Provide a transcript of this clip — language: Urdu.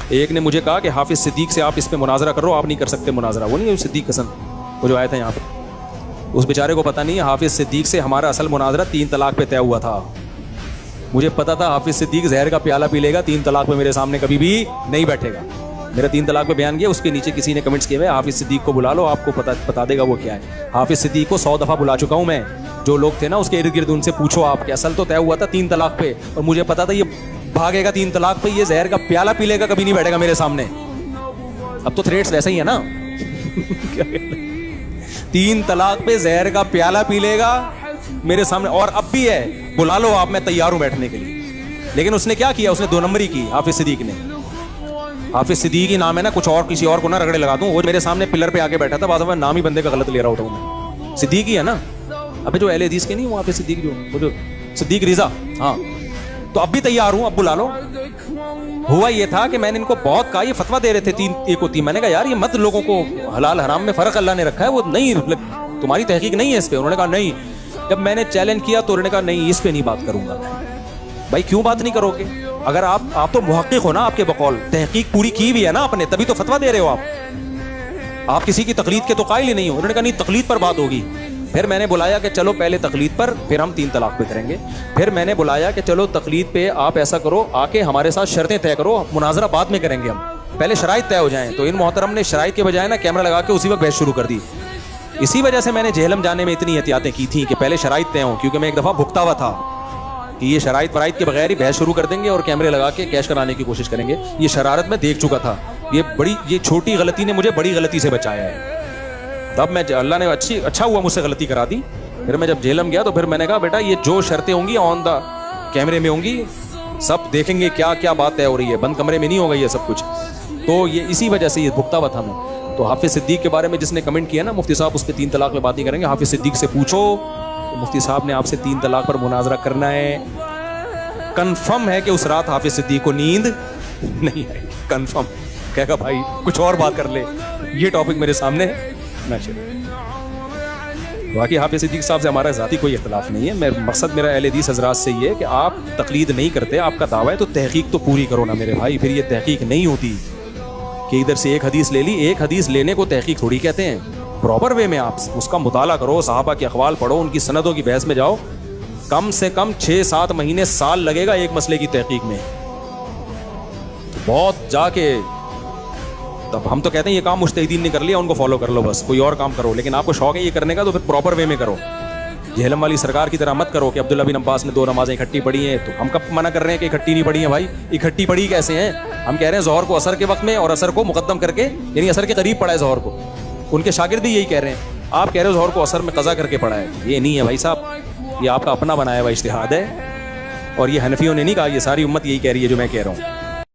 ایک نے مجھے کہا کہ حافظ صدیق سے آپ اس پہ مناظرہ کرو, آپ نہیں کر سکتے مناظرہ. وہ نہیں صدیق حسن وہ جو آیا تھا یہاں پہ, اس بیچارے کو پتہ نہیں ہے حافظ صدیق سے ہمارا اصل مناظرہ 3 طلاق پہ طے ہوا تھا. مجھے پتا تھا حافظ صدیق زہر کا پیالہ پی لے گا, 3 طلاق پہ میرے سامنے کبھی بھی نہیں بیٹھے گا. میرا 3 طلاق پہ بیان کیا, اس کے نیچے کسی نے کمنٹس کیے ہوئے حافظ صدیق کو بلا لو, آپ کو بتا دے گا وہ کیا ہے. حافظ صدیق کو 100 دفعہ بلا چکا ہوں میں. جو لوگ تھے نا اس کے ارد گرد, ان سے پوچھو آپ کہ اصل تو طے ہوا تھا 3 طلاق پہ, اور مجھے پتا تھا یہ بھاگے گا 3 طلاق پہ, یہ زہر کا پیالہ پی لے گا, کبھی نہیں بیٹھے گا میرے سامنے. اب تو تھریٹس ویسے ہی ہے نا 3 طلاق پہ زہر کا پیالہ پی لے گا میرے سامنے, اور اب بھی ہے, بلا لو آپ, میں تیار ہوں بیٹھنے کے لیے. لیکن اس نے کیا کیا, اس نے 2 نمبری کی. حافظ صدیق نے, حافظ صدیق ہی نام ہے نا, کچھ اور کسی اور کو نہ رگڑے لگا دوں. وہ میرے سامنے پلر پہ آ کے بیٹھا تھا, بعض دفعہ نام ہی بندے کا غلط لے رہا ہوتا ہوں میں. صدیق ہی ہے نا, ابھی جو اہل حدیث کے نہیں وہ حافظ صدیق, جو وہ جو صدیق رضا, ہاں. تو اب بھی تیار ہوں, اب بلا لو. ہوا یہ تھا کہ میں نے ان کو بہت کہا, یہ فتویٰ دے رہے تھے 3 ایک ہوتی, میں نے کہا یار یہ مت لوگوں کو حلال حرام میں فرق اللہ نے رکھا ہے, وہ نہیں, تمہاری تحقیق نہیں ہے اس پہ. انہوں نے کہا نہیں. جب میں نے چیلنج کیا تو انہوں نے کہا نہیں اس پہ نہیں بات کروں گا. بھائی کیوں بات نہیں کرو گے؟ اگر آپ تو محقق ہو نا, آپ کے بقول تحقیق پوری کی بھی ہے نا آپ نے, تبھی تو فتویٰ دے رہے ہو آپ کسی کی تقلید کے تو قائل ہی نہیں ہو. انہوں نے کہا نہیں تقلید پر بات ہوگی. پھر میں نے بلایا کہ چلو پہلے تقلید پر, پھر ہم 3 طلاق پہ کریں گے. پھر میں نے بلایا کہ چلو تقلید پہ آپ ایسا کرو, آ کے ہمارے ساتھ شرطیں طے کرو, مناظرہ بعد میں کریں گے, ہم پہلے شرائط طے ہو جائیں. تو ان محترم نے شرائط کے بجائے نا کیمرہ لگا کے اسی وقت بحث شروع کر دی. اسی وجہ سے میں نے جہلم جانے میں اتنی احتیاطیں کی تھیں کہ پہلے شرائط طے ہوں, کیونکہ میں ایک دفعہ بھگتا ہوا تھا کہ یہ شرائط ورائط کے بغیر ہی بحث شروع کر دیں گے اور کیمرے لگا کے کیش کرانے کی کوشش کریں گے. یہ شرارت میں دیکھ چکا تھا. یہ چھوٹی غلطی نے مجھے بڑی غلطی سے بچایا ہے. تب میں, اللہ نے اچھا ہوا مجھ سے غلطی کرا دی. پھر میں جب جہلم گیا تو پھر میں نے کہا بیٹا یہ جو شرطیں ہوں گی آن دا کیمرے میں ہوں گی, سب دیکھیں گے کیا کیا بات طے ہو رہی ہے, بند کمرے میں نہیں ہوگا یہ سب کچھ. تو یہ اسی وجہ سے یہ بھگتا ہوا تھا میں. تو حافظ صدیق کے بارے میں جس نے کمنٹ کیا نا مفتی صاحب اس پہ 3 طلاق میں بات نہیں کریں گے, حافظ صدیق سے پوچھو مفتی صاحب نے آپ سے 3 طلاق پر مناظرہ کرنا ہے. کنفرم ہے کہ اس رات حافظ صدیق کو نیند نہیں آئی, کنفرم. کہے گا بھائی کچھ اور بات کر لے, یہ ٹاپک میرے سامنے نہ چلے. باقی حافظ صدیق صاحب سے ہمارا ذاتی کوئی اختلاف نہیں ہے. مقصد میرا اہل حدیث حضرات سے یہ ہے کہ آپ تقلید نہیں کرتے, آپ کا دعویٰ ہے تو تحقیق تو پوری کرو نا میرے بھائی. پھر یہ تحقیق نہیں ہوتی کہ ادھر سے ایک حدیث لے لی, ایک حدیث لینے کو تحقیق تھوڑی کہتے ہیں. پراپر وے میں آپ اس کا مطالعہ کرو, صحابہ کے اقوال پڑھو, ان کی سندوں کی بحث میں جاؤ. کم سے کم 6-7 مہینے سال لگے گا ایک مسئلے کی تحقیق میں, بہت جا کے. تب ہم تو کہتے ہیں یہ کام مجتہدین نے کر لیا, ان کو فالو کر لو, بس کوئی اور کام کرو. لیکن آپ کو شوق ہے یہ کرنے کا تو پھر پراپر وے میں کرو. جہلم والی سرکار کی طرح مت کرو کہ عبداللہ بن عباس نے 2 نمازیں اکٹھی پڑھی ہیں. تو ہم کب منع کر رہے ہیں کہ اکٹھی نہیں پڑھی ہیں بھائی, اکٹھی پڑھی کیسے ہیں؟ ہم کہہ رہے ہیں ظہر کو عصر کے وقت میں اور عصر کو مقدم کر کے, یعنی عصر کے قریب پڑھا ہے ظہر کو. ان کے شاگرد بھی یہی کہہ رہے ہیں. آپ کہہ رہے ہو ظہر کو عصر میں قضا کر کے پڑھا ہے. یہ نہیں ہے بھائی صاحب, یہ آپ کا اپنا بنایا ہوا اجتہاد ہے. اور یہ حنفیوں نے نہیں کہا, یہ ساری امت یہی کہہ رہی ہے جو میں کہہ رہا ہوں.